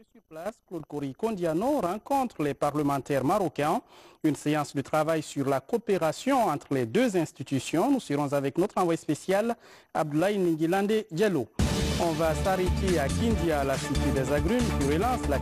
Sur place, Claude Kory Kondiano rencontre les parlementaires marocains. Une séance de travail sur la coopération entre les deux institutions. Nous serons avec notre envoyé spécial, Abdoulaye Ningilande Diallo. On va s'arrêter à Kindia, la cité des agrumes, qui relance la...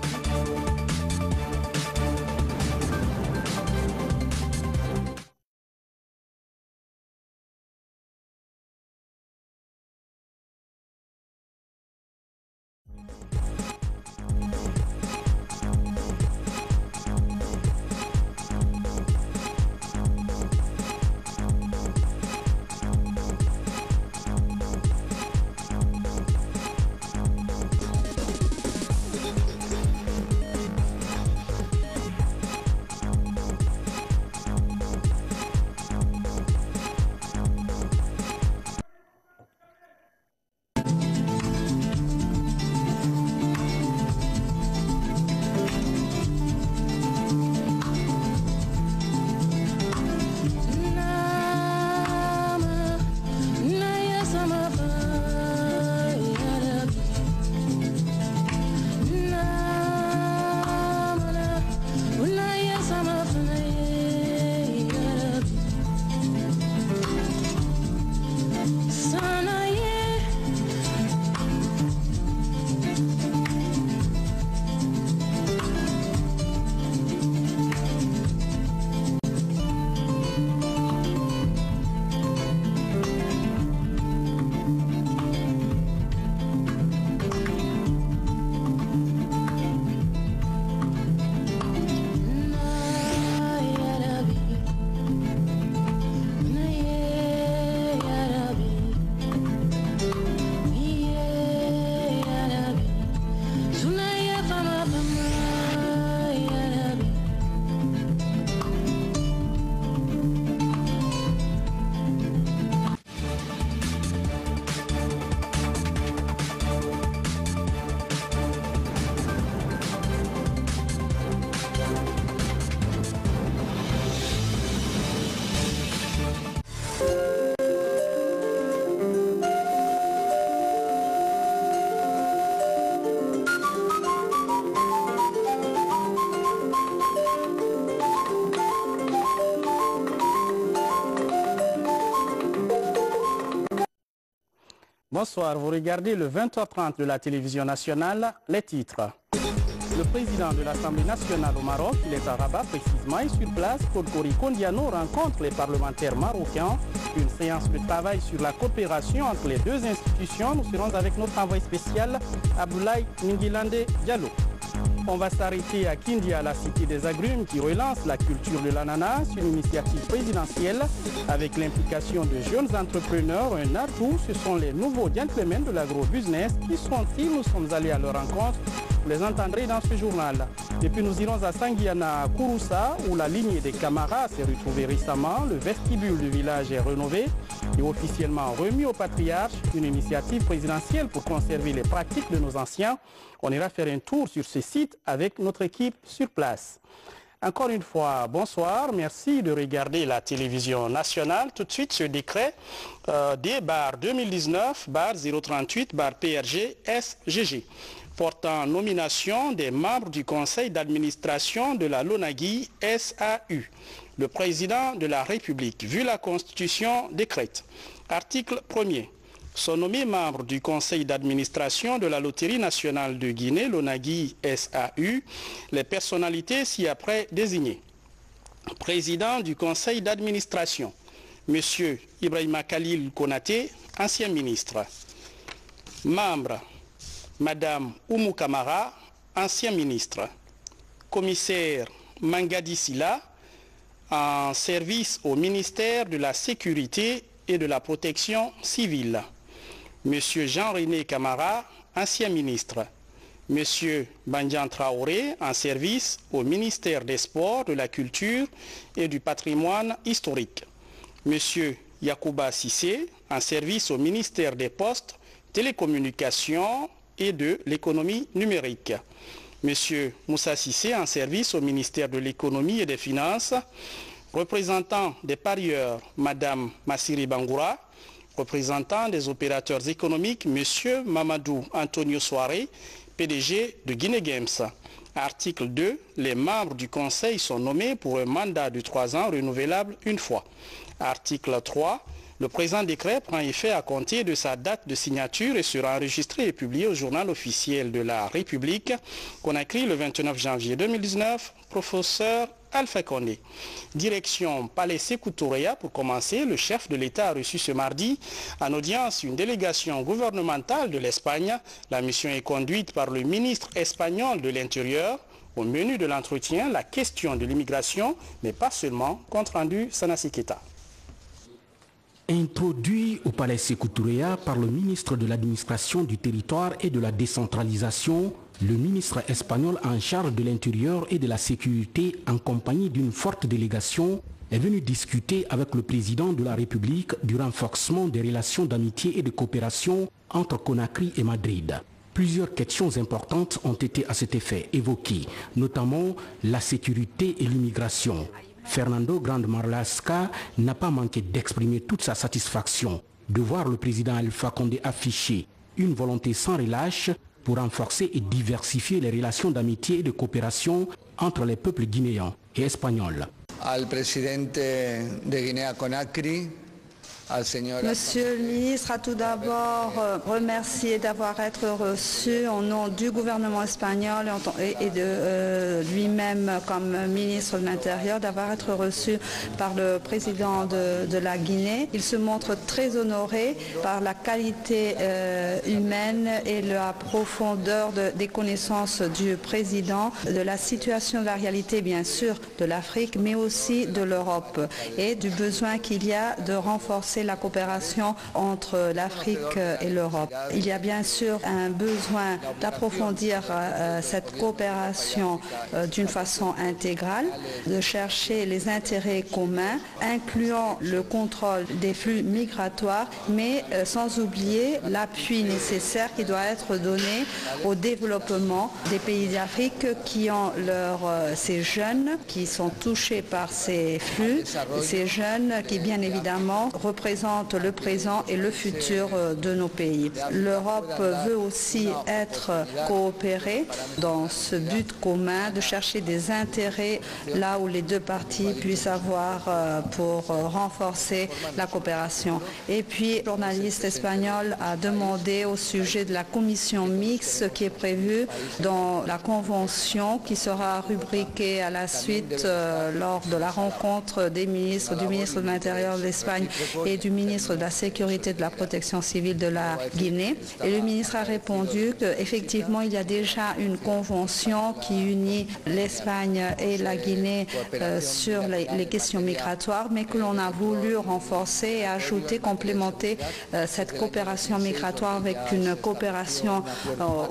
Bonsoir, vous regardez le 20h30 de la télévision nationale, les titres. Le président de l'Assemblée nationale au Maroc, il est à Rabat précisément, et sur place, Claude Kory Kondiano rencontre les parlementaires marocains. Une séance de travail sur la coopération entre les deux institutions. Nous serons avec notre envoyé spécial, Abdoulaye Ningilande Diallo. On va s'arrêter à Kindia, la cité des agrumes, qui relance la culture de l'ananas, une initiative présidentielle avec l'implication de jeunes entrepreneurs. Un atout, ce sont les nouveaux gentlemen de l'agro-business. Qui sont-ils? Nous sommes allés à leur rencontre. Vous les entendrez dans ce journal. Et puis nous irons à Sanguiana, à Kouroussa, où la lignée des Camara s'est retrouvée récemment. Le vestibule du village est rénové et officiellement remis au patriarche. Une initiative présidentielle pour conserver les pratiques de nos anciens. On ira faire un tour sur ce site avec notre équipe sur place. Encore une fois, bonsoir. Merci de regarder la télévision nationale. Tout de suite, ce décret des barres 2019, barre 038, barre PRG, SGG, portant nomination des membres du conseil d'administration de la LONAGUI SAU. Le président de la République, vu la Constitution, décrète. Article 1er. Sont nommés membres du conseil d'administration de la Loterie nationale de Guinée, LONAGUI SAU, les personnalités ci-après désignées. Président du conseil d'administration, M. Ibrahima Khalil Konaté, ancien ministre. Membre, Mme Oumou Kamara, ancien ministre. Commissaire Mangadi Sila, en service au ministère de la Sécurité et de la Protection civile. Monsieur Jean-René Camara, ancien ministre. Monsieur Bandian Traoré, en service au ministère des Sports, de la Culture et du Patrimoine historique. Monsieur Yacouba Sissé, en service au ministère des Postes, Télécommunications et de l'économie numérique. Monsieur Moussa Sissé, en service au ministère de l'économie et des finances. Représentant des parieurs, Madame Massiri Bangoura. Représentant des opérateurs économiques, Monsieur Mamadou Antonio Soare, PDG de Guinée Games. Article 2. Les membres du Conseil sont nommés pour un mandat de 3 ans renouvelable une fois. Article 3. Le présent décret prend effet à compter de sa date de signature et sera enregistré et publié au journal officiel de la République. Conakry le 29 janvier 2019. Professeur Alpha Condé. Direction Palais Sékou Touré pour commencer. Le chef de l'État a reçu ce mardi en audience une délégation gouvernementale de l'Espagne. La mission est conduite par le ministre espagnol de l'Intérieur. Au menu de l'entretien, la question de l'immigration, mais pas seulement. Compte rendu Sanassi Keita. Introduit au Palais Sékou Touré par le ministre de l'Administration du Territoire et de la Décentralisation, le ministre espagnol en charge de l'Intérieur et de la Sécurité, en compagnie d'une forte délégation, est venu discuter avec le président de la République du renforcement des relations d'amitié et de coopération entre Conakry et Madrid. Plusieurs questions importantes ont été à cet effet évoquées, notamment la sécurité et l'immigration. Fernando Grande Marlaska n'a pas manqué d'exprimer toute sa satisfaction de voir le président Alpha Condé afficher une volonté sans relâche pour renforcer et diversifier les relations d'amitié et de coopération entre les peuples guinéens et espagnols. Al presidente de Guinea-Conakry, Monsieur le ministre a tout d'abord remercié d'avoir été reçu au nom du gouvernement espagnol et de lui-même comme ministre de l'Intérieur, d'avoir été reçu par le président de la Guinée. Il se montre très honoré par la qualité humaine et la profondeur des connaissances du président, de la situation de la réalité bien sûr de l'Afrique, mais aussi de l'Europe et du besoin qu'il y a de renforcer la coopération entre l'Afrique et l'Europe. Il y a bien sûr un besoin d'approfondir cette coopération d'une façon intégrale, de chercher les intérêts communs, incluant le contrôle des flux migratoires, mais sans oublier l'appui nécessaire qui doit être donné au développement des pays d'Afrique qui ont ces jeunes qui sont touchés par ces flux, ces jeunes qui bien évidemment représentent le présent et le futur de nos pays. L'Europe veut aussi être coopérée dans ce but commun de chercher des intérêts là où les deux parties puissent avoir pour renforcer la coopération. Et puis, le journaliste espagnol a demandé au sujet de la commission mixte qui est prévue dans la convention qui sera rubriquée à la suite lors de la rencontre des ministres, du ministre de l'Intérieur de l'Espagne et du ministre de la Sécurité et de la Protection civile de la Guinée. Et le ministre a répondu qu'effectivement, il y a déjà une convention qui unit l'Espagne et la Guinée sur les questions migratoires, mais que l'on a voulu renforcer et ajouter, complémenter cette coopération migratoire avec une coopération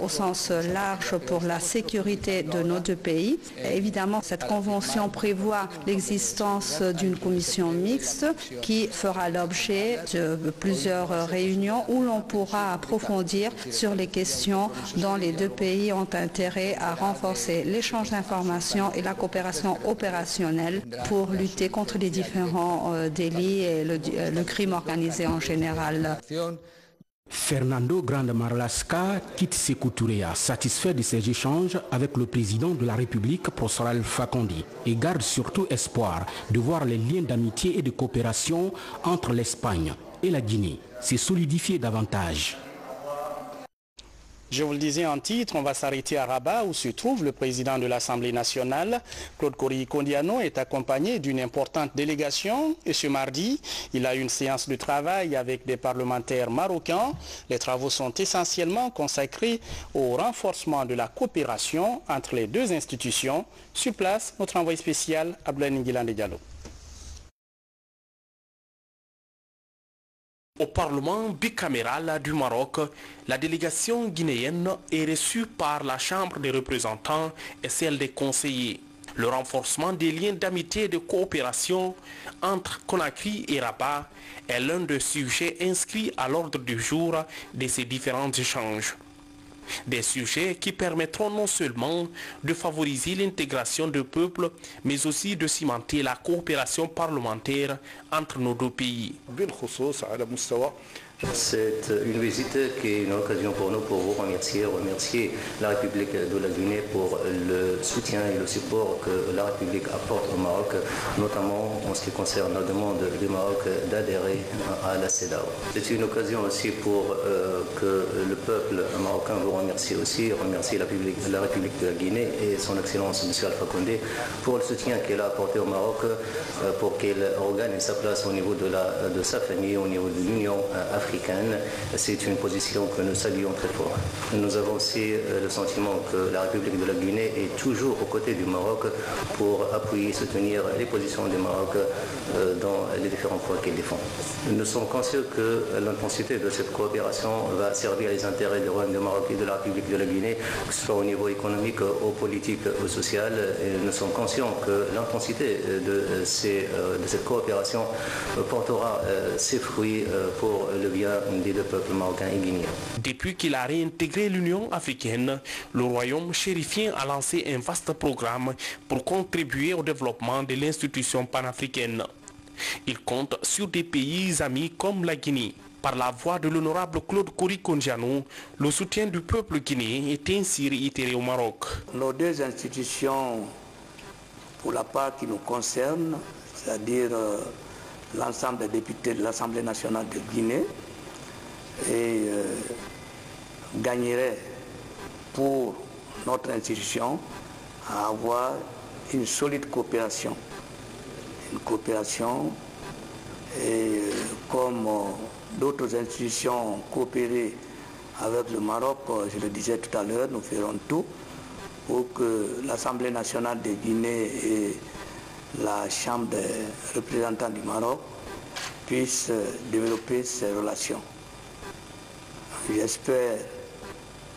au sens large pour la sécurité de nos deux pays. Évidemment, cette convention prévoit l'existence d'une commission mixte qui fera l'objet de plusieurs réunions où l'on pourra approfondir sur les questions dont les deux pays ont intérêt à renforcer l'échange d'informations et la coopération opérationnelle pour lutter contre les différents délits et le crime organisé en général. Fernando Grande Marlaska quitte Sékou Touré, satisfait de ses échanges avec le président de la République, professeur Alpha Condé, et garde surtout espoir de voir les liens d'amitié et de coopération entre l'Espagne et la Guinée se solidifier davantage. Je vous le disais en titre, on va s'arrêter à Rabat où se trouve le président de l'Assemblée nationale. Claude Kory Kondiano est accompagné d'une importante délégation et ce mardi, il a une séance de travail avec des parlementaires marocains. Les travaux sont essentiellement consacrés au renforcement de la coopération entre les deux institutions. Sur place, notre envoyé spécial Abdoulaye Nguilande Diallo. Au Parlement bicaméral du Maroc, la délégation guinéenne est reçue par la Chambre des représentants et celle des conseillers. Le renforcement des liens d'amitié et de coopération entre Conakry et Rabat est l'un des sujets inscrits à l'ordre du jour de ces différents échanges. Des sujets qui permettront non seulement de favoriser l'intégration de peuples, mais aussi de cimenter la coopération parlementaire entre nos deux pays. C'est une visite qui est une occasion pour nous pour vous remercier la République de la Guinée pour le soutien et le support que la République apporte au Maroc, notamment en ce qui concerne la demande du Maroc d'adhérer à la CEDEAO. C'est une occasion aussi pour que le peuple marocain vous remercie aussi, remercie la République de la Guinée et son Excellence M. Alpha Condé pour le soutien qu'elle a apporté au Maroc pour qu'elle regagne sa place au niveau de sa famille, au niveau de l'Union africaine. C'est une position que nous saluons très fort. Nous avons aussi le sentiment que la République de la Guinée est toujours aux côtés du Maroc pour appuyer et soutenir les positions du Maroc dans les différents points qu'il défend. Nous sommes conscients que l'intensité de cette coopération va servir les intérêts du Royaume du Maroc et de la République de la Guinée, que ce soit au niveau économique, au politique, au social. Et nous sommes conscients que l'intensité de cette coopération portera ses fruits pour le bien des deux peuples marocains et guinéens. Depuis qu'il a réintégré l'Union africaine, le royaume chérifien a lancé un vaste programme pour contribuer au développement de l'institution panafricaine. Il compte sur des pays amis comme la Guinée. Par la voix de l'honorable Claude Kory Kondiano, le soutien du peuple guinéen est ainsi réitéré au Maroc. Nos deux institutions, pour la part qui nous concerne, c'est-à-dire l'ensemble des députés de l'Assemblée nationale de Guinée, gagnerait pour notre institution à avoir une solide coopération. Une coopération comme d'autres institutions ont coopéré avec le Maroc, je le disais tout à l'heure, nous ferons tout pour que l'Assemblée nationale de Guinée et la Chambre des représentants du Maroc puissent développer ces relations. J'espère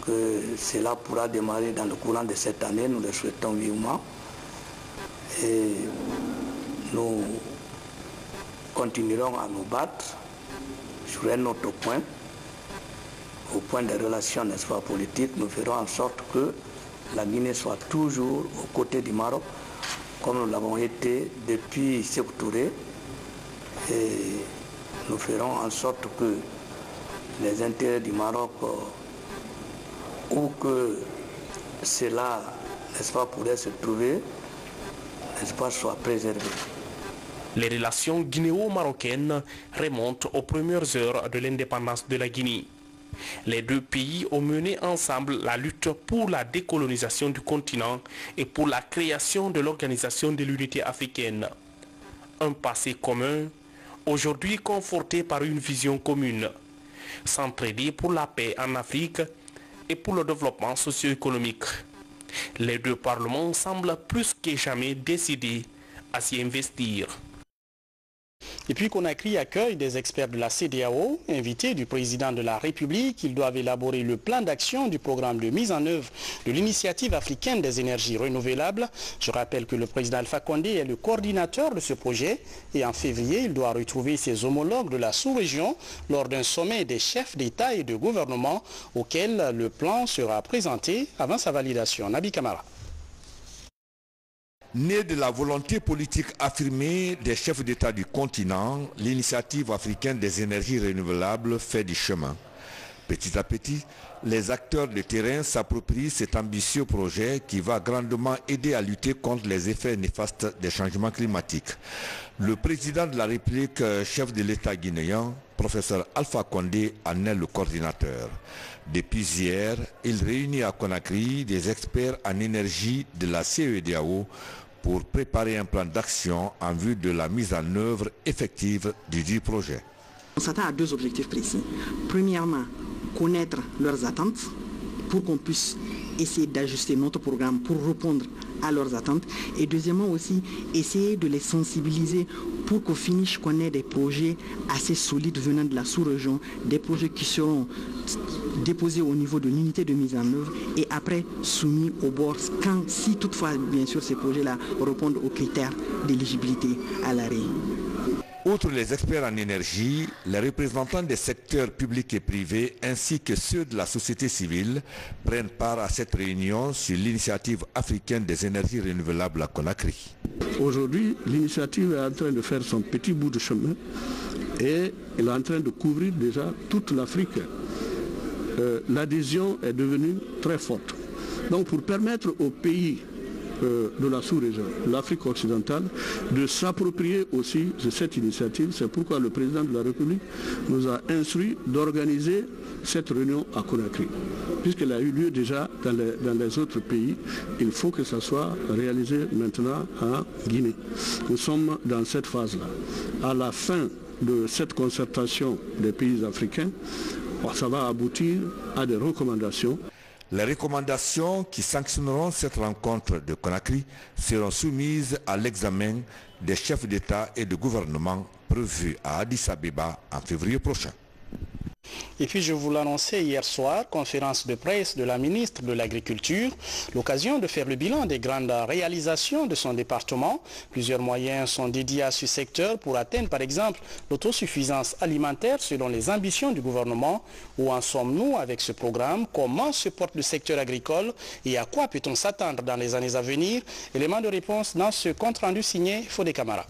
que cela pourra démarrer dans le courant de cette année, nous le souhaitons vivement. Et nous continuerons à nous battre sur un autre point, au point des relations, n'est-ce pas, politiques. Nous ferons en sorte que la Guinée soit toujours aux côtés du Maroc, comme nous l'avons été depuis Sékou Touré. Et nous ferons en sorte que les intérêts du Maroc, où que cela, n'est-ce pas, pourrait se trouver, n'est-ce pas, soient préservés. Les relations guinéo-marocaines remontent aux premières heures de l'indépendance de la Guinée. Les deux pays ont mené ensemble la lutte pour la décolonisation du continent et pour la création de l'Organisation de l'Unité africaine. Un passé commun, aujourd'hui conforté par une vision commune, s'entraider pour la paix en Afrique et pour le développement socio-économique. Les deux parlements semblent plus que jamais décidés à s'y investir. Et puis Conakry accueille des experts de la CEDEAO, invités du président de la République. Ils doivent élaborer le plan d'action du programme de mise en œuvre de l'initiative africaine des énergies renouvelables. Je rappelle que le président Alpha Condé est le coordinateur de ce projet et en février, il doit retrouver ses homologues de la sous-région lors d'un sommet des chefs d'État et de gouvernement auquel le plan sera présenté avant sa validation. Nabi Kamara. Née de la volonté politique affirmée des chefs d'État du continent, l'initiative africaine des énergies renouvelables fait du chemin. Petit à petit, les acteurs de terrain s'approprient cet ambitieux projet qui va grandement aider à lutter contre les effets néfastes des changements climatiques. Le président de la République, chef de l'État guinéen, professeur Alpha Condé, en est le coordinateur. Depuis hier, il réunit à Conakry des experts en énergie de la CEDEAO pour préparer un plan d'action en vue de la mise en œuvre effective du projet. On s'attend à deux objectifs précis. Premièrement, connaître leurs attentes pour qu'on puisse essayer d'ajuster notre programme pour répondre à leurs attentes. Et deuxièmement aussi, essayer de les sensibiliser pour qu'au finish, qu'on ait des projets assez solides venant de la sous-région, des projets qui seront déposés au niveau de l'unité de mise en œuvre et après soumis au board si toutefois, bien sûr, ces projets-là répondent aux critères d'éligibilité à l'arrêt. Outre les experts en énergie, les représentants des secteurs publics et privés ainsi que ceux de la société civile prennent part à cette réunion sur l'initiative africaine des énergies renouvelables à Conakry. Aujourd'hui, l'initiative est en train de faire son petit bout de chemin Et il est en train de couvrir déjà toute l'Afrique. L'adhésion est devenue très forte. Donc pour permettre aux pays de la sous-région, l'Afrique occidentale, de s'approprier aussi de cette initiative, c'est pourquoi le président de la République nous a instruit d'organiser cette réunion à Conakry. Puisqu'elle a eu lieu déjà dans les autres pays, il faut que ça soit réalisé maintenant en Guinée. Nous sommes dans cette phase-là. À la fin de cette concertation des pays africains, ça va aboutir à des recommandations. Les recommandations qui sanctionneront cette rencontre de Conakry seront soumises à l'examen des chefs d'État et de gouvernement prévus à Addis Abeba en février prochain. Et puis je vous l'annonçais hier soir, conférence de presse de la ministre de l'Agriculture, l'occasion de faire le bilan des grandes réalisations de son département. Plusieurs moyens sont dédiés à ce secteur pour atteindre par exemple l'autosuffisance alimentaire selon les ambitions du gouvernement. Où en sommes-nous avec ce programme? Comment se porte le secteur agricole et à quoi peut-on s'attendre dans les années à venir? Élément de réponse dans ce compte-rendu signé Fodé Camara.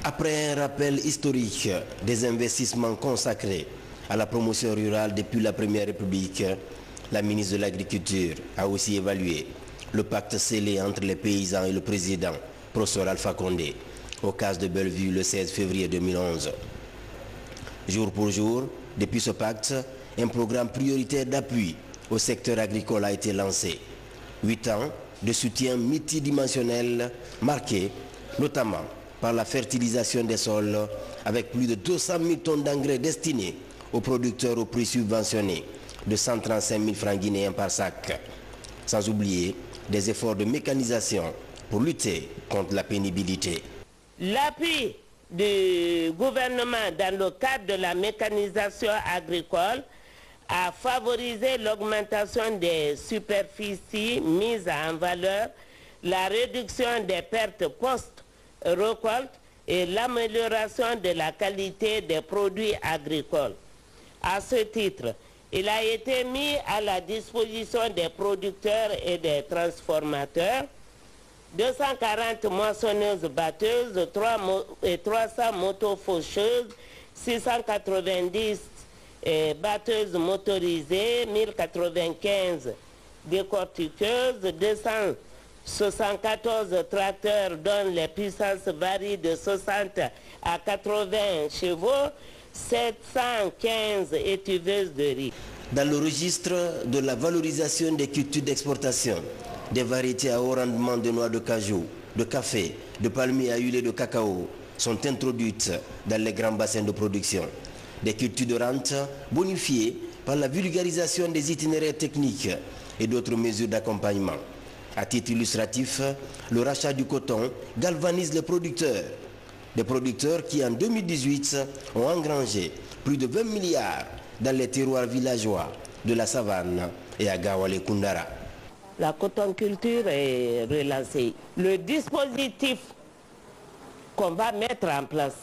Après un rappel historique des investissements consacrés à la promotion rurale depuis la Première République, la ministre de l'Agriculture a aussi évalué le pacte scellé entre les paysans et le président, professeur Alpha Condé, au CAS de Bellevue le 16 février 2011. Jour pour jour, depuis ce pacte, un programme prioritaire d'appui au secteur agricole a été lancé. 8 ans de soutien multidimensionnel marqué notamment par la fertilisation des sols avec plus de 200 000 tonnes d'engrais destinés aux producteurs au prix subventionné de 135 000 francs guinéens par sac. Sans oublier des efforts de mécanisation pour lutter contre la pénibilité. L'appui du gouvernement dans le cadre de la mécanisation agricole a favorisé l'augmentation des superficies mises en valeur, la réduction des pertes post-récolte et l'amélioration de la qualité des produits agricoles. À ce titre, il a été mis à la disposition des producteurs et des transformateurs 240 moissonneuses batteuses, 300 motos faucheuses, 690 batteuses motorisées, 1095 décortiqueuses, 274 tracteurs dont les puissances varient de 60 à 80 chevaux, 715 étuveuses de riz. Dans le registre de la valorisation des cultures d'exportation, des variétés à haut rendement de noix de cajou, de café, de palmiers à huile de cacao sont introduites dans les grands bassins de production. Des cultures de rente bonifiées par la vulgarisation des itinéraires techniques et d'autres mesures d'accompagnement. À titre illustratif, le rachat du coton galvanise les producteurs. Des producteurs qui en 2018 ont engrangé plus de 20 milliards dans les terroirs villageois de la savane et à Gawale-Kundara. La cotonculture est relancée. Le dispositif qu'on va mettre en place,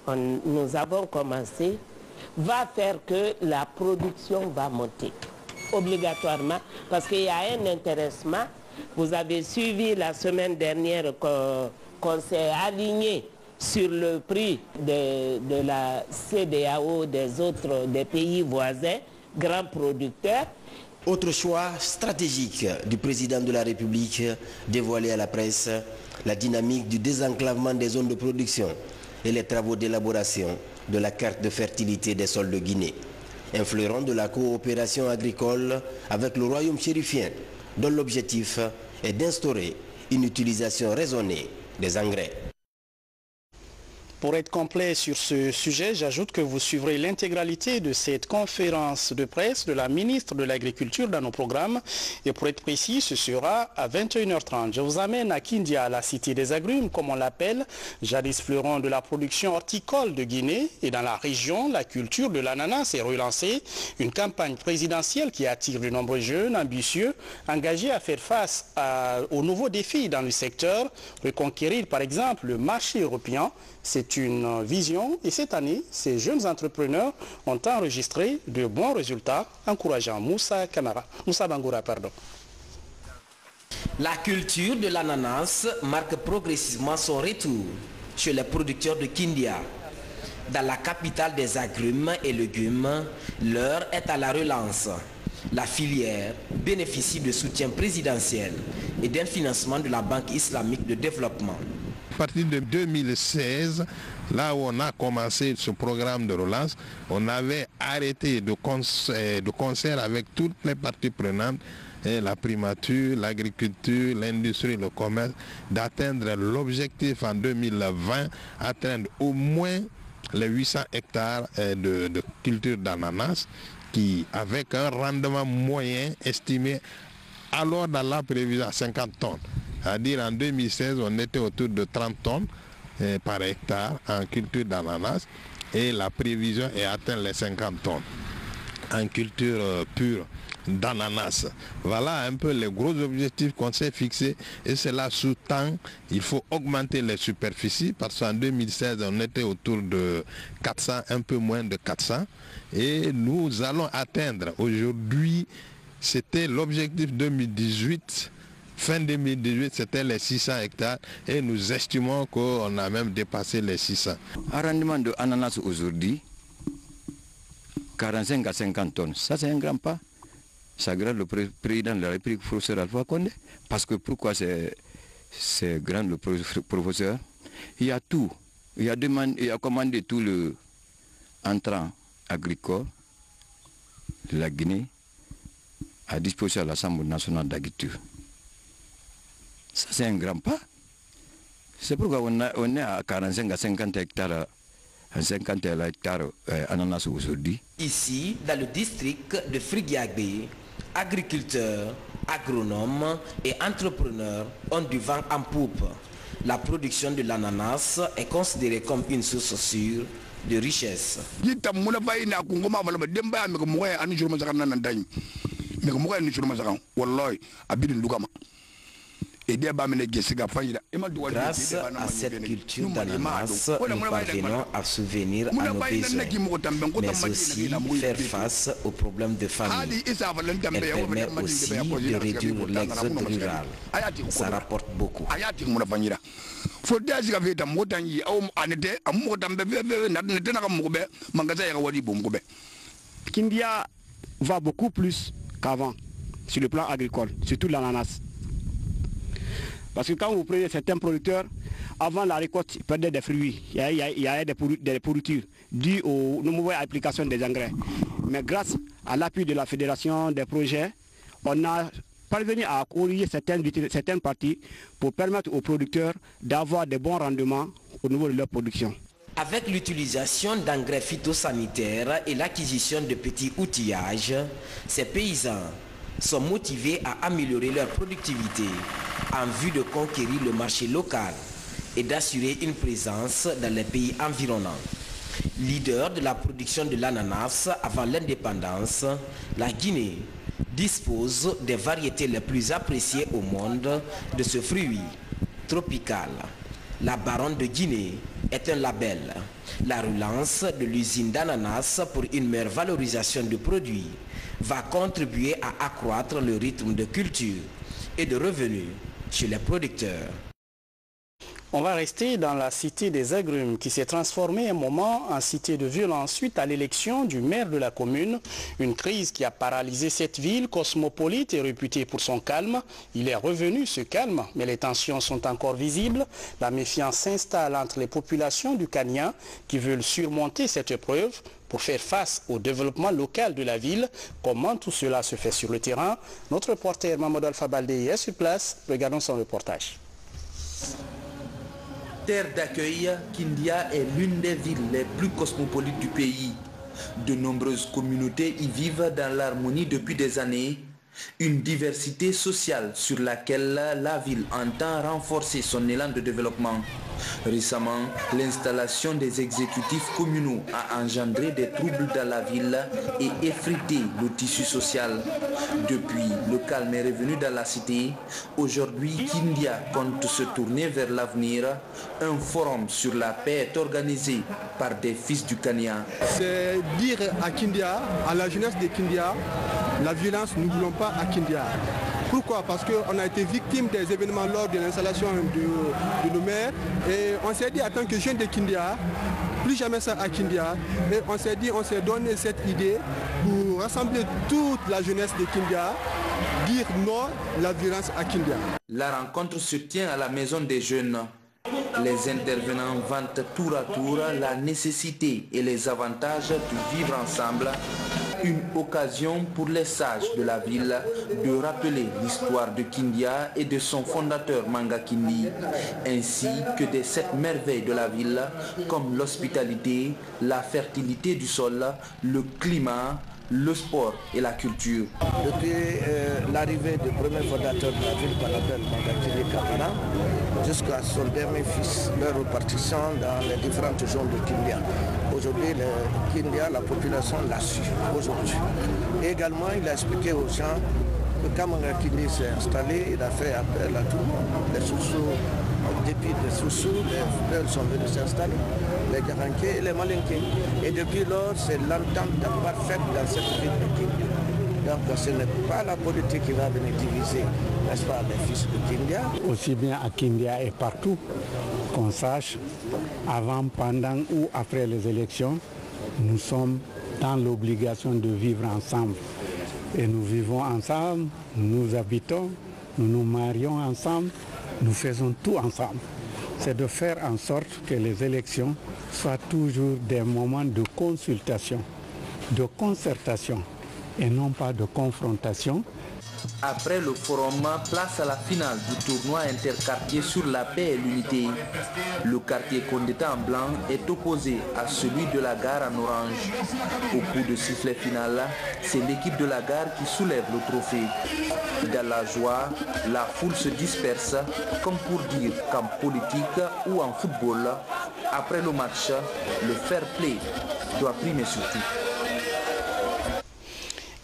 nous avons commencé, va faire que la production va monter obligatoirement parce qu'il y a un intéressement. Vous avez suivi la semaine dernière qu'on s'est aligné sur le prix de la CEDEAO des pays voisins, grands producteurs. Autre choix stratégique du président de la République dévoilé à la presse, la dynamique du désenclavement des zones de production et les travaux d'élaboration de la carte de fertilité des sols de Guinée, un fleuron de la coopération agricole avec le royaume chérifien, dont l'objectif est d'instaurer une utilisation raisonnée des engrais. Pour être complet sur ce sujet, j'ajoute que vous suivrez l'intégralité de cette conférence de presse de la ministre de l'Agriculture dans nos programmes. Et pour être précis, ce sera à 21h30. Je vous amène à Kindia, la cité des agrumes, comme on l'appelle, jadis fleuron de la production horticole de Guinée. Et dans la région, la culture de l'ananas est relancée. Une campagne présidentielle qui attire de nombreux jeunes ambitieux, engagés à faire face aux nouveaux défis dans le secteur. Reconquérir, par exemple, le marché européen. C'est une vision et cette année, ces jeunes entrepreneurs ont enregistré de bons résultats encourageant Moussa Bangoura. La culture de l'ananas marque progressivement son retour chez les producteurs de Kindia. Dans la capitale des agrumes et légumes, l'heure est à la relance. La filière bénéficie de soutien présidentiel et d'un financement de la Banque islamique de développement. À partir de 2016, là où on a commencé ce programme de relance, on avait arrêté de concert avec toutes les parties prenantes, la primature, l'agriculture, l'industrie, le commerce, d'atteindre l'objectif en 2020, atteindre au moins les 800 hectares de culture d'ananas, qui, avec un rendement moyen estimé alors dans la prévision à 50 tonnes. C'est-à-dire en 2016, on était autour de 30 tonnes par hectare en culture d'ananas et la prévision est atteinte les 50 tonnes en culture pure d'ananas. Voilà un peu les gros objectifs qu'on s'est fixés et cela sous-tend il faut augmenter les superficies parce qu'en 2016 on était autour de 400, un peu moins de 400 et nous allons atteindre aujourd'hui, c'était l'objectif 2018, fin 2018 c'était les 600 hectares et nous estimons qu'on a même dépassé les 600. Un rendement de ananas aujourd'hui 45 à 50 tonnes, ça c'est un grand pas. Ça grande le président de la République, professeur Alpha Condé. Parce que pourquoi c'est grand le professeur? Il y a tout. Il a commandé tout le entrant agricole de la Guinée à disposition de l'Assemblée nationale d'agriculture. Ça c'est un grand pas. C'est pourquoi on est à 45 à 50 hectares. 50 hectares ananas aujourd'hui. Ici, dans le district de Frigiagbé, agriculteurs, agronomes et entrepreneurs ont du vent en poupe. La production de l'ananas est considérée comme une source sûre de richesse. Grâce à cette culture d'ananas, nous parvenons à subvenir à nos besoins, mais aussi faire face aux problèmes de famille. Elle permet aussi de réduire l'exode rural. Ça rapporte beaucoup. Kindia va beaucoup plus qu'avant sur le plan agricole, surtout l'ananas. Parce que quand vous prenez certains producteurs, avant la récolte, ils perdaient des fruits. Il y a des pourritures dues aux nouvelles applications des engrais. Mais grâce à l'appui de la fédération des projets, on a parvenu à corriger certaines parties pour permettre aux producteurs d'avoir de bons rendements au niveau de leur production. Avec l'utilisation d'engrais phytosanitaires et l'acquisition de petits outillages, ces paysans sont motivés à améliorer leur productivité en vue de conquérir le marché local et d'assurer une présence dans les pays environnants. Leader de la production de l'ananas avant l'indépendance, la Guinée dispose des variétés les plus appréciées au monde de ce fruit tropical. La Baronne de Guinée est un label. La relance de l'usine d'ananas pour une meilleure valorisation du produit va contribuer à accroître le rythme de culture et de revenus chez les producteurs. On va rester dans la cité des agrumes qui s'est transformée un moment en cité de violence suite à l'élection du maire de la commune. Une crise qui a paralysé cette ville cosmopolite et réputée pour son calme. Il est revenu ce calme, mais les tensions sont encore visibles. La méfiance s'installe entre les populations du Kenya qui veulent surmonter cette épreuve pour faire face au développement local de la ville. Comment tout cela se fait sur le terrain? Notre reporter Mamadou Alpha Baldé est sur place. Regardons son reportage. Terre d'accueil, Kindia est l'une des villes les plus cosmopolites du pays. De nombreuses communautés y vivent dans l'harmonie depuis des années. Une diversité sociale sur laquelle la ville entend renforcer son élan de développement. Récemment, l'installation des exécutifs communaux a engendré des troubles dans la ville et effrité le tissu social. Depuis, le calme est revenu dans la cité. Aujourd'hui, Kindia compte se tourner vers l'avenir. Un forum sur la paix est organisé par des fils du Kenya. C'est dire à Kindia, à la jeunesse de Kindia, la violence, nous ne voulons pas à Kindia. Pourquoi? Parce qu'on a été victime des événements lors de l'installation de nos maires. Et on s'est dit, en tant que jeunes de Kindia, plus jamais ça à Kindia. Et on s'est dit, on s'est donné cette idée pour rassembler toute la jeunesse de Kindia, dire non à la violence à Kindia. La rencontre se tient à la maison des jeunes. Les intervenants vantent tour à tour la nécessité et les avantages de vivre ensemble. Une occasion pour les sages de la ville de rappeler l'histoire de Kindia et de son fondateur Manga Kindi, ainsi que des 7 merveilles de la ville comme l'hospitalité, la fertilité du sol, le climat, le sport et la culture. Depuis l'arrivée du premier fondateur de la ville qu'on appelle Manga Kindi Kamara, jusqu'à son dernier fils, leur répartition dans les différentes zones de Kindia. Aujourd'hui, Kindia, la population l'a su aujourd'hui. Et également, il a expliqué aux gens que quand Manga Kindi s'est installé, il a fait appel à tout le monde. Les Soussous, en dépit des Soussous, les Fidèles sont venus s'installer, les Garankés et les Malinqués. Et depuis lors, c'est l'entente parfaite dans cette ville de Kindia. Donc ce n'est pas la politique qui va venir diviser, n'est-ce pas, les fils de Kindia. Aussi bien à Kindia et partout, qu'on sache, avant, pendant ou après les élections, nous sommes dans l'obligation de vivre ensemble. Et nous vivons ensemble, nous habitons, nous nous marions ensemble, nous faisons tout ensemble. C'est de faire en sorte que les élections soient toujours des moments de consultation, de concertation, et non pas de confrontation. Après le forum, place à la finale du tournoi interquartier sur la paix et l'unité. Le quartier Condéta en blanc est opposé à celui de la gare en orange. Au coup de sifflet final, c'est l'équipe de la gare qui soulève le trophée. Dans la joie, la foule se disperse, comme pour dire qu'en politique ou en football, après le match, le fair play doit primer surtout.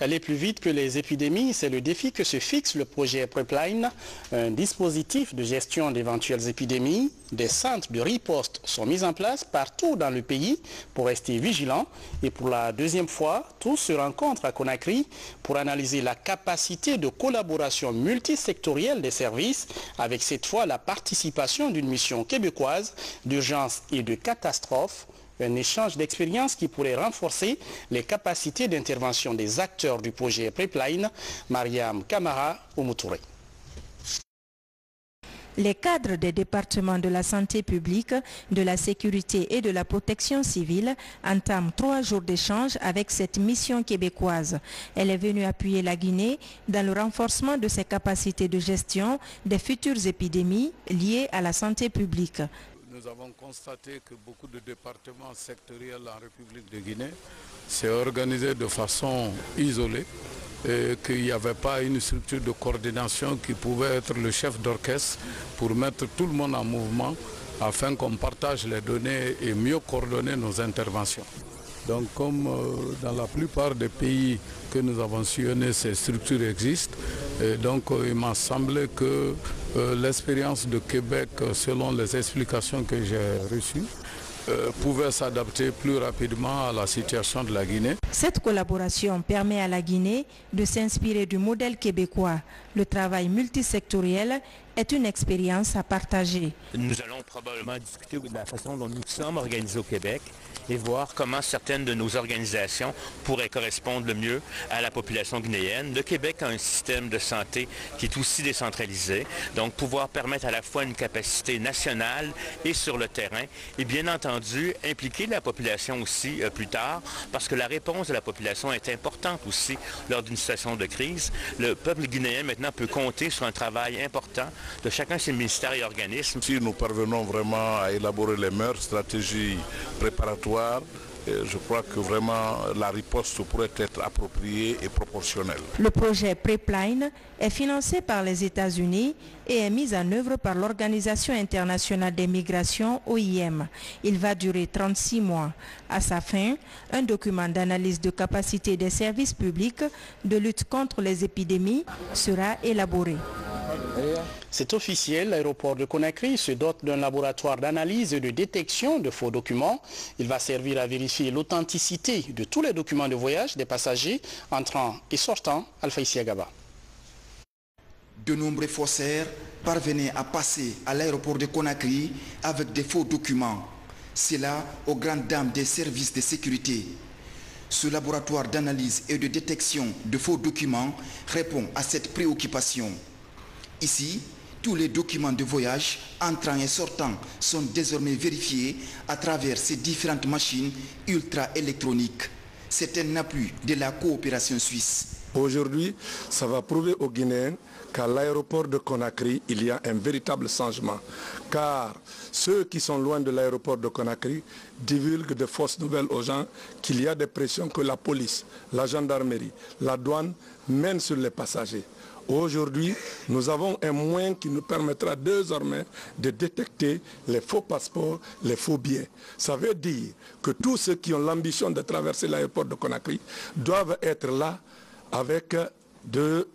Aller plus vite que les épidémies, c'est le défi que se fixe le projet PrepLine, un dispositif de gestion d'éventuelles épidémies. Des centres de riposte sont mis en place partout dans le pays pour rester vigilants. Et pour la deuxième fois, tous se rencontrent à Conakry pour analyser la capacité de collaboration multisectorielle des services, avec cette fois la participation d'une mission québécoise d'urgence et de catastrophe. Un échange d'expériences qui pourrait renforcer les capacités d'intervention des acteurs du projet PrepLine. Mariam Kamara Oumoutouré. Les cadres des départements de la santé publique, de la sécurité et de la protection civile entament 3 jours d'échange avec cette mission québécoise. Elle est venue appuyer la Guinée dans le renforcement de ses capacités de gestion des futures épidémies liées à la santé publique. Nous avons constaté que beaucoup de départements sectoriels en République de Guinée s'est organisé de façon isolée et qu'il n'y avait pas une structure de coordination qui pouvait être le chef d'orchestre pour mettre tout le monde en mouvement afin qu'on partage les données et mieux coordonner nos interventions. Donc comme dans la plupart des pays que nous avons sillonnés, ces structures existent. Et donc il m'a semblé que l'expérience de Québec, selon les explications que j'ai reçues, pouvait s'adapter plus rapidement à la situation de la Guinée. Cette collaboration permet à la Guinée de s'inspirer du modèle québécois. Le travail multisectoriel est une expérience à partager. Nous allons probablement discuter de la façon dont nous sommes organisés au Québec et voir comment certaines de nos organisations pourraient correspondre le mieux à la population guinéenne. Le Québec a un système de santé qui est aussi décentralisé, donc pouvoir permettre à la fois une capacité nationale et sur le terrain, et bien entendu impliquer la population aussi plus tard, parce que la réponse de la population est importante aussi lors d'une situation de crise. Le peuple guinéen maintenant peut compter sur un travail important de chacun de ses ministères et organismes. Si nous parvenons vraiment à élaborer les meilleures stratégies préparatoires, je crois que vraiment la riposte pourrait être appropriée et proportionnelle. Le projet PrepLine est financé par les États-Unis et est mis en œuvre par l'Organisation internationale des migrations, OIM. Il va durer 36 mois. À sa fin, un document d'analyse de capacité des services publics de lutte contre les épidémies sera élaboré. C'est officiel, l'aéroport de Conakry se dote d'un laboratoire d'analyse et de détection de faux documents. Il va servir à vérifier l'authenticité de tous les documents de voyage des passagers entrant et sortant Alpha Isiagaba. De nombreux faussaires parvenaient à passer à l'aéroport de Conakry avec des faux documents. C'est là aux grandes dames des services de sécurité. Ce laboratoire d'analyse et de détection de faux documents répond à cette préoccupation. Ici, tous les documents de voyage entrant et sortant sont désormais vérifiés à travers ces différentes machines ultra-électroniques. C'est un appui de la coopération suisse. Aujourd'hui, ça va prouver aux Guinéens qu'à l'aéroport de Conakry, il y a un véritable changement. Car ceux qui sont loin de l'aéroport de Conakry divulguent de fausses nouvelles aux gens qu'il y a des pressions que la police, la gendarmerie, la douane mènent sur les passagers. Aujourd'hui, nous avons un moyen qui nous permettra désormais de détecter les faux passeports, les faux billets. Ça veut dire que tous ceux qui ont l'ambition de traverser l'aéroport de Conakry doivent être là avec de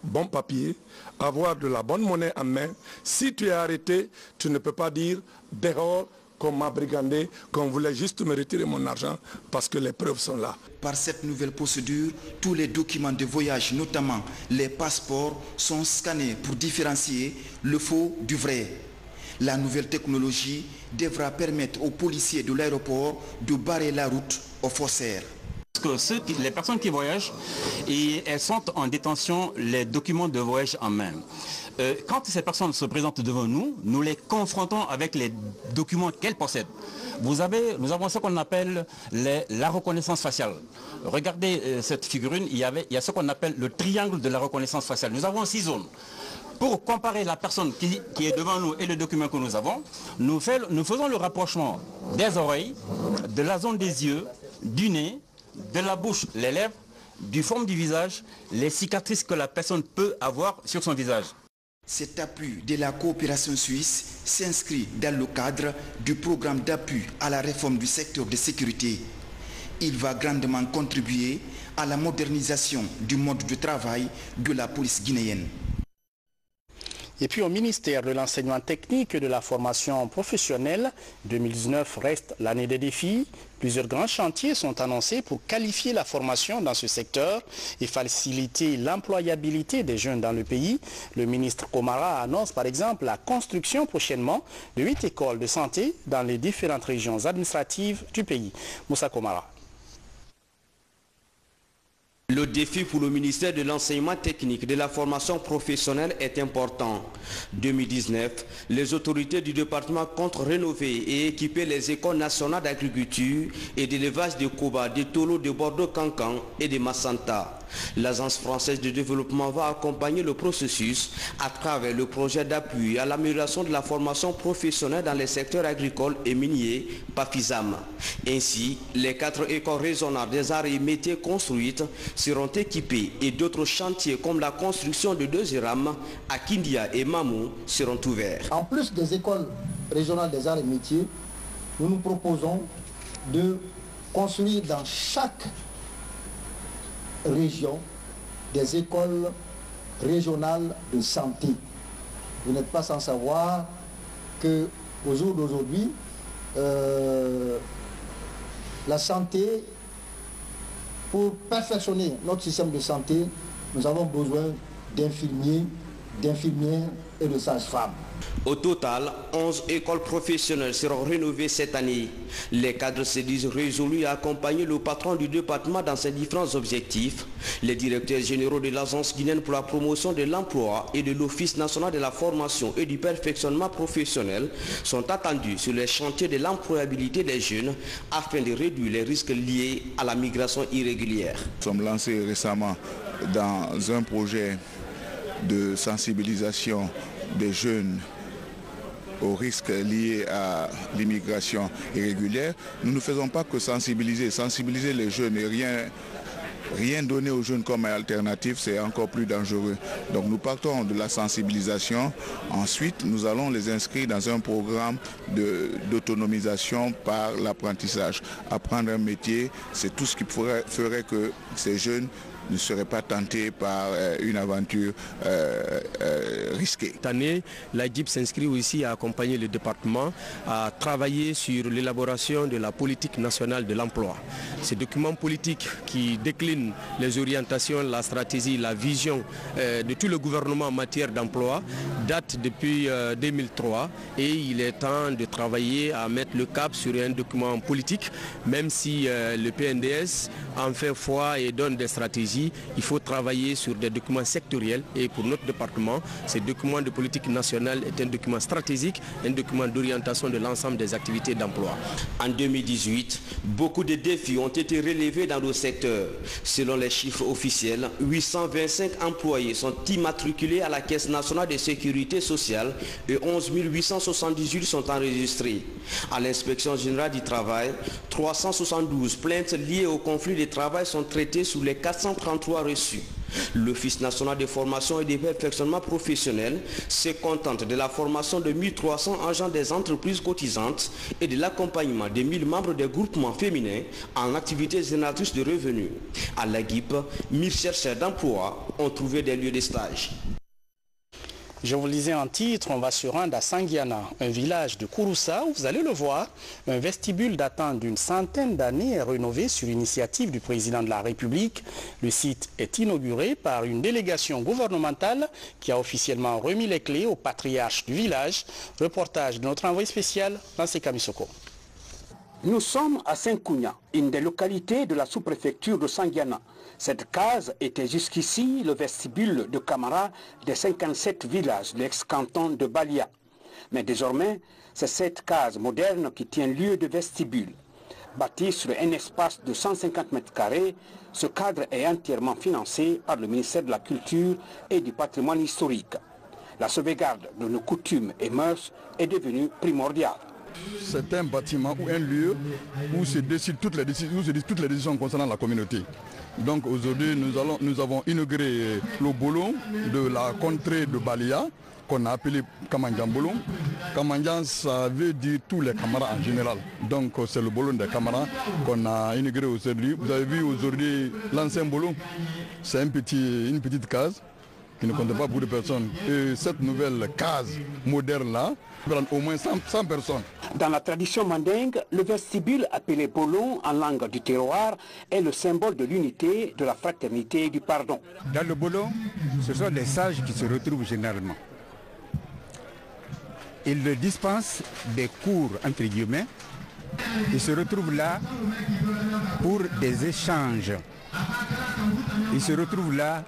bons papiers, avoir de la bonne monnaie en main. Si tu es arrêté, tu ne peux pas dire dehors qu'on m'a brigandé, qu'on voulait juste me retirer mon argent parce que les preuves sont là. Par cette nouvelle procédure, tous les documents de voyage, notamment les passeports, sont scannés pour différencier le faux du vrai. La nouvelle technologie devra permettre aux policiers de l'aéroport de barrer la route aux faussaires. Parce que les personnes qui voyagent, elles sont en détention les documents de voyage en main. Quand ces personnes se présentent devant nous, nous les confrontons avec les documents qu'elles possèdent. Nous avons ce qu'on appelle la reconnaissance faciale. Regardez cette figurine, il y a ce qu'on appelle le triangle de la reconnaissance faciale. Nous avons 6 zones. Pour comparer la personne qui est devant nous et le document que nous avons, nous faisons le rapprochement des oreilles, de la zone des yeux, du nez, de la bouche, les lèvres, du forme du visage, les cicatrices que la personne peut avoir sur son visage. Cet appui de la coopération suisse s'inscrit dans le cadre du programme d'appui à la réforme du secteur de sécurité. Il va grandement contribuer à la modernisation du mode de travail de la police guinéenne. Et puis au ministère de l'enseignement technique et de la formation professionnelle, 2019 reste l'année des défis. Plusieurs grands chantiers sont annoncés pour qualifier la formation dans ce secteur et faciliter l'employabilité des jeunes dans le pays. Le ministre Komara annonce par exemple la construction prochainement de 8 écoles de santé dans les différentes régions administratives du pays. Moussa Komara. Le défi pour le ministère de l'enseignement technique et de la formation professionnelle est important. 2019, les autorités du département comptent rénover et équiper les écoles nationales d'agriculture et d'élevage de Koba, de Tolo, de Bordeaux-Cancan et de Massanta. L'Agence française de développement va accompagner le processus à travers le projet d'appui à l'amélioration de la formation professionnelle dans les secteurs agricoles et miniers, PAFISAM. Ainsi, les 4 écoles régionales des arts et métiers construites seront équipées et d'autres chantiers comme la construction de 2 ERAM à Kindia et Mamou seront ouverts. En plus des écoles régionales des arts et métiers, nous nous proposons de construire dans chaque région des écoles régionales de santé. Vous n'êtes pas sans savoir qu'au jour d'aujourd'hui, la santé, pour perfectionner notre système de santé, nous avons besoin d'infirmiers, d'infirmières et de sages-femmes. Au total, 11 écoles professionnelles seront rénovées cette année. Les cadres se disent résolus à accompagner le patron du département dans ses différents objectifs. Les directeurs généraux de l'Agence guinéenne pour la promotion de l'emploi et de l'Office national de la formation et du perfectionnement professionnel sont attendus sur les chantiers de l'employabilité des jeunes afin de réduire les risques liés à la migration irrégulière. Nous sommes lancés récemment dans un projet de sensibilisation des jeunes aux risques liés à l'immigration irrégulière. Nous ne faisons pas que sensibiliser les jeunes et rien donner aux jeunes comme alternative, c'est encore plus dangereux. Donc nous partons de la sensibilisation. Ensuite, nous allons les inscrire dans un programme d'autonomisation par l'apprentissage. Apprendre un métier, c'est tout ce qui ferait que ces jeunes ne serait pas tenté par une aventure risquée. Cette année, l'AGIP s'inscrit aussi à accompagner le département à travailler sur l'élaboration de la politique nationale de l'emploi. Ces documents politiques qui déclinent les orientations, la stratégie, la vision de tout le gouvernement en matière d'emploi datent depuis 2003 et il est temps de travailler à mettre le cap sur un document politique, même si le PNDS en fait foi et donne des stratégies, il faut travailler sur des documents sectoriels et pour notre département, ce document de politique nationale est un document stratégique, un document d'orientation de l'ensemble des activités d'emploi. En 2018, beaucoup de défis ont été relevés dans le secteur. Selon les chiffres officiels, 825 employés sont immatriculés à la Caisse nationale de sécurité sociale et 11 878 sont enregistrés. À l'inspection générale du travail, 372 plaintes liées au conflit de travail sont traitées sur les 433 reçus. L'Office national de formation et de perfectionnement professionnel se contente de la formation de 1300 agents des entreprises cotisantes et de l'accompagnement de 1000 membres des groupements féminins en activités génératrices de revenus. À l'AGIP, 1000 chercheurs d'emploi ont trouvé des lieux de stage. Je vous lisais en titre, on va se rendre à Sangiana, un village de Kouroussa où vous allez le voir, un vestibule datant d'une centaine d'années est rénové sur initiative du président de la République. Le site est inauguré par une délégation gouvernementale qui a officiellement remis les clés au patriarche du village. Reportage de notre envoyé spécial, Lancé Kamisoko. Nous sommes à Saint-Kounia, une des localités de la sous-préfecture de Sangiana. Cette case était jusqu'ici le vestibule de Camara des 57 villages de l'ex-canton de Balia. Mais désormais, c'est cette case moderne qui tient lieu de vestibule. Bâti sur un espace de 150 mètres carrés, ce cadre est entièrement financé par le ministère de la Culture et du Patrimoine historique. La sauvegarde de nos coutumes et mœurs est devenue primordiale. C'est un bâtiment ou un lieu où se décident toutes les décisions concernant la communauté. Donc aujourd'hui, nous avons inauguré le bolon de la contrée de Balia, qu'on a appelé Kamandjan Bolon. Kamandjan, ça veut dire tous les camarades en général. Donc c'est le bolon des camarades qu'on a inauguré aujourd'hui. Vous avez vu aujourd'hui l'ancien bolon, c'est une petite case qui ne compte pas beaucoup de personnes. Et cette nouvelle case moderne-là, au moins 100 personnes. Dans la tradition mandingue, le vestibule appelé bolon en langue du terroir est le symbole de l'unité, de la fraternité et du pardon. Dans le bolon, ce sont les sages qui se retrouvent généralement. Ils dispensent des cours entre guillemets. Ils se retrouvent là pour des échanges. Ils se retrouvent là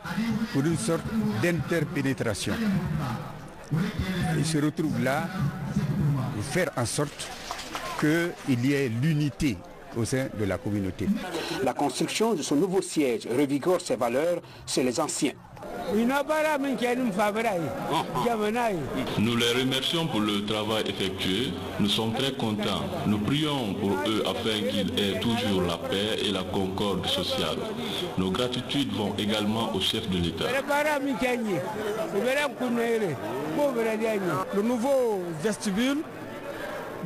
pour une sorte d'interpénétration. Ils se retrouvent là pour faire en sorte qu'il y ait l'unité au sein de la communauté. La construction de ce nouveau siège revigore ses valeurs chez les anciens. Nous les remercions pour le travail effectué. Nous sommes très contents. Nous prions pour eux afin qu'ils aient toujours la paix et la concorde sociale. Nos gratitudes vont également au chef de l'État. Le nouveau vestibule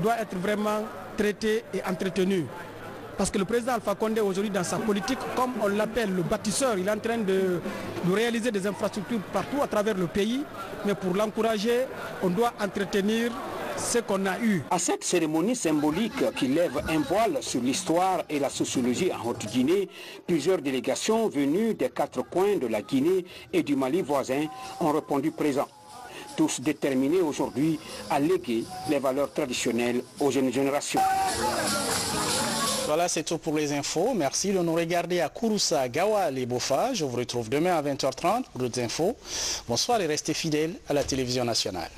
doit être vraiment traité et entretenu. Parce que le président Alpha Condé aujourd'hui dans sa politique, comme on l'appelle le bâtisseur, il est en train de réaliser des infrastructures partout à travers le pays. Mais pour l'encourager, on doit entretenir ce qu'on a eu. À cette cérémonie symbolique qui lève un voile sur l'histoire et la sociologie en Haute-Guinée, plusieurs délégations venues des 4 coins de la Guinée et du Mali voisin ont répondu présent. Tous déterminés aujourd'hui à léguer les valeurs traditionnelles aux jeunes générations. Voilà, c'est tout pour les infos. Merci de nous regarder à Kouroussa, Gawal et Bofa. Je vous retrouve demain à 20h30 pour d'autres infos. Bonsoir et restez fidèles à la télévision nationale.